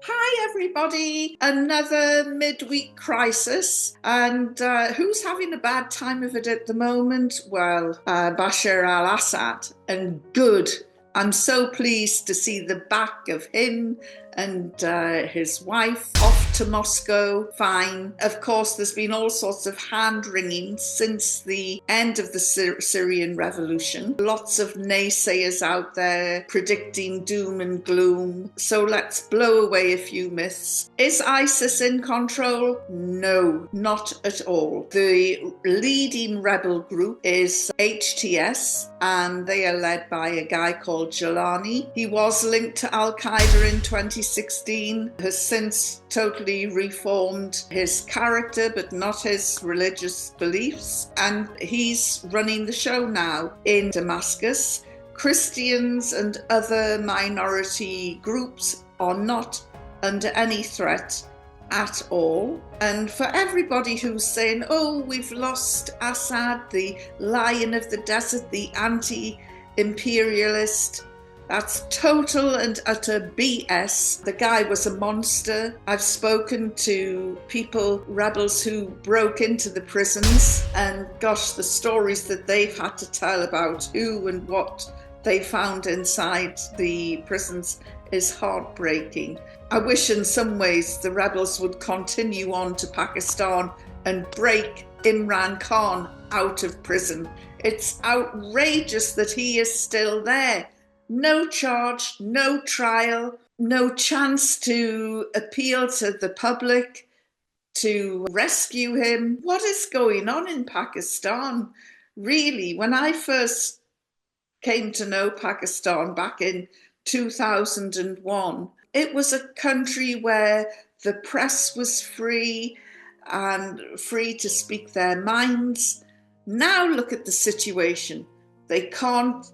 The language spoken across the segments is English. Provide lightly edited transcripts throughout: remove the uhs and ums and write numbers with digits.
Hi, everybody. Another midweek crisis. And who's having a bad time of it at the moment? Well, Bashar al-Assad. And good. I'm so pleased to see the back of him and his wife off to Moscow, fine. Of course, there's been all sorts of hand-wringing since the end of the Syrian revolution. Lots of naysayers out there predicting doom and gloom. So let's blow away a few myths. Is ISIS in control? No, not at all. The leading rebel group is HTS, and they are led by a guy called Julani. He was linked to al-Qaeda in 2016, has since totally reformed his character, but not his religious beliefs. And he's running the show now in Damascus. Christians and other minority groups are not under any threat at all. And for everybody who's saying, oh, we've lost Assad, the lion of the desert, the anti-imperialist, that's total and utter BS. The guy was a monster. I've spoken to people, rebels who broke into the prisons, and gosh, the stories that they've had to tell about who and what they found inside the prisons is heartbreaking. I wish in some ways the rebels would continue on to Pakistan and break Imran Khan out of prison. It's outrageous that he is still there. No charge, no trial, no chance to appeal to the public to rescue him. What is going on in Pakistan? Really, when I first came to know Pakistan back in 2001, it was a country where the press was free and free to speak their minds. Now look at the situation. They can't,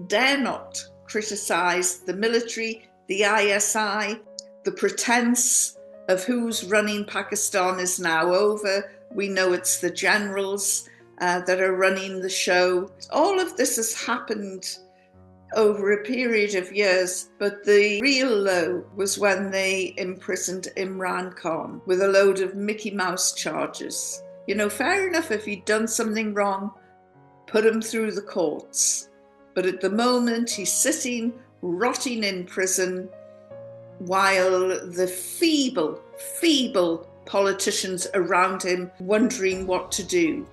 dare not criticize the military, the ISI. The pretense of who's running Pakistan is now over. We know it's the generals that are running the show. All of this has happened over a period of years, but the real low was when they imprisoned Imran Khan with a load of Mickey Mouse charges. You know, fair enough, if he'd done something wrong, put him through the courts. But at the moment, he's sitting, rotting in prison, while the feeble politicians around him wondering what to do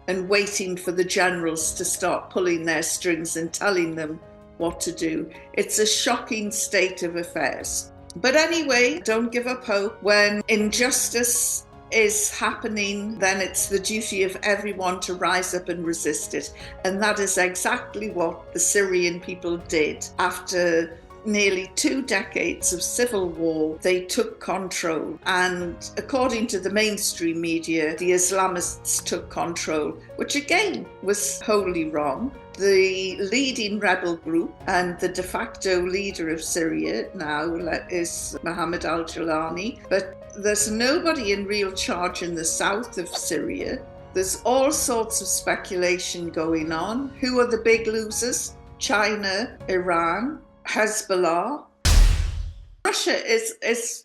and waiting for the generals to start pulling their strings and telling them what to do. It's a shocking state of affairs. But anyway, don't give up hope. When injustice is happening, then it's the duty of everyone to rise up and resist it. And that is exactly what the Syrian people did. After nearly 2 decades of civil war, they took control. And according to the mainstream media, the Islamists took control, which again was wholly wrong. The leading rebel group and the de facto leader of Syria now is Ahmed al-Julani, but there's nobody in real charge in the south of Syria. There's all sorts of speculation going on. Who are the big losers? China, Iran, Hezbollah. Russia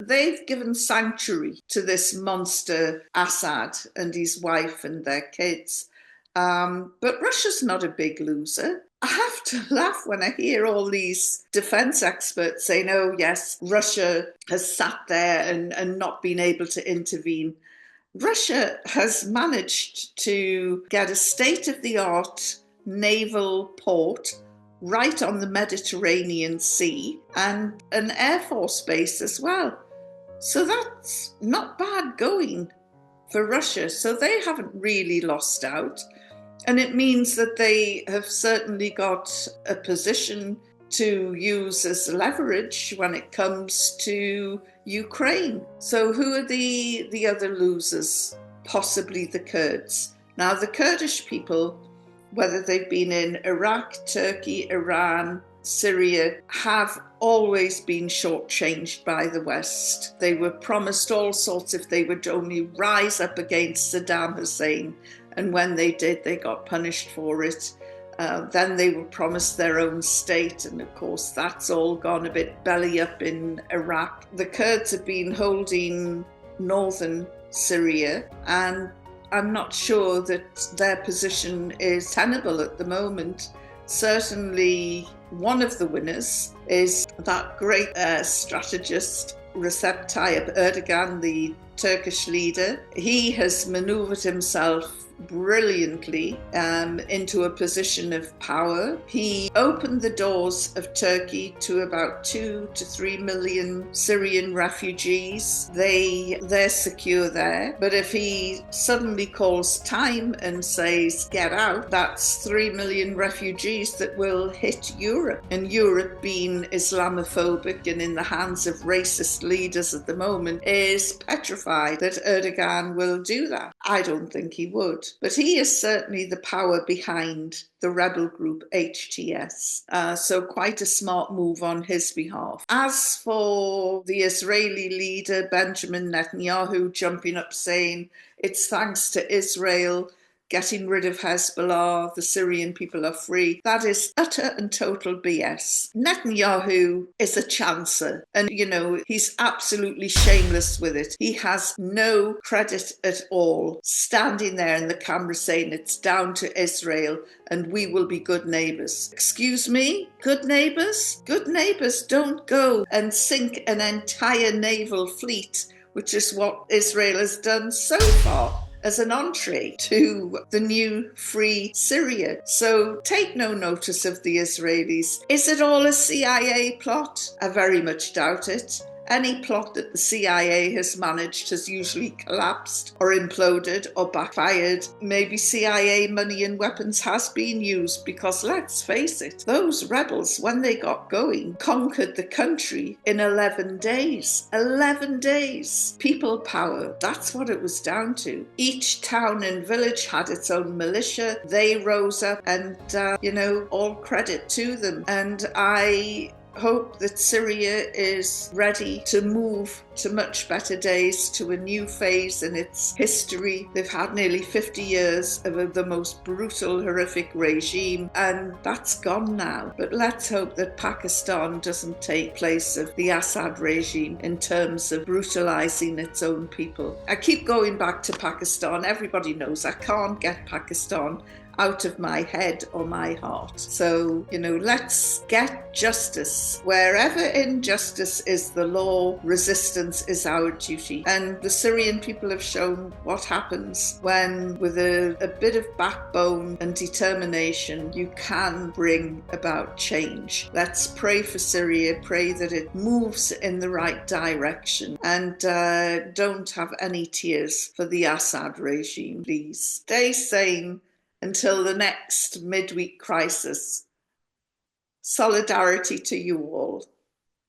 they've given sanctuary to this monster Assad and his wife and their kids. But Russia's not a big loser. I have to laugh when I hear all these defense experts saying, oh yes, Russia has sat there and not been able to intervene. Russia has managed to get a state-of-the-art naval port right on the Mediterranean Sea and an Air Force base as well. So that's not bad going for Russia. So they haven't really lost out. And it means that they have certainly got a position to use as leverage when it comes to Ukraine. So who are the other losers? Possibly the Kurds. Now, the Kurdish people, whether they've been in Iraq, Turkey, Iran, Syria, have always been shortchanged by the West. They were promised all sorts if they would only rise up against Saddam Hussein. And when they did, they got punished for it. Then they were promised their own state, and of course that's all gone a bit belly up in Iraq. The Kurds have been holding northern Syria, and I'm not sure that their position is tenable at the moment. Certainly one of the winners is that great strategist Recep Tayyip Erdogan, the Turkish leader. He has maneuvered himself brilliantly into a position of power. He opened the doors of Turkey to about 2 to 3 million Syrian refugees. They're secure there. But if he suddenly calls time and says, get out, that's 3 million refugees that will hit Europe. And Europe, being Islamophobic and in the hands of racist leaders at the moment, is petrified that Erdogan will do that. I don't think he would. But he is certainly the power behind the rebel group HTS. So quite a smart move on his behalf. As for the Israeli leader, Benjamin Netanyahu, jumping up saying it's thanks to Israel getting rid of Hezbollah, the Syrian people are free. That is utter and total BS. Netanyahu is a chancer, and he's absolutely shameless with it. He has no credit at all, standing there in the camera saying it's down to Israel and we will be good neighbours. Excuse me? Good neighbours? Good neighbours don't go and sink an entire naval fleet, which is what Israel has done so far as an entree to the new free Syria. So take no notice of the Israelis. Is it all a CIA plot? I very much doubt it. Any plot that the CIA has managed has usually collapsed or imploded or backfired. Maybe CIA money and weapons has been used because, let's face it, those rebels, when they got going, conquered the country in 11 days. 11 days. People power. That's what it was down to. Each town and village had its own militia. They rose up and, all credit to them. And I hope that Syria is ready to move to much better days, to a new phase in its history. They've had nearly 50 years of the most brutal, horrific regime, and that's gone now. But let's hope that Pakistan doesn't take place of the Assad regime in terms of brutalizing its own people. I keep going back to Pakistan. Everybody knows I can't get Pakistan out of my head or my heart. So, let's get justice. Wherever injustice is the law, resistance is our duty. And the Syrian people have shown what happens when, with a bit of backbone and determination, you can bring about change. Let's pray for Syria, pray that it moves in the right direction, and don't have any tears for the Assad regime, please. Stay sane until the next midweek crisis. Solidarity to you all.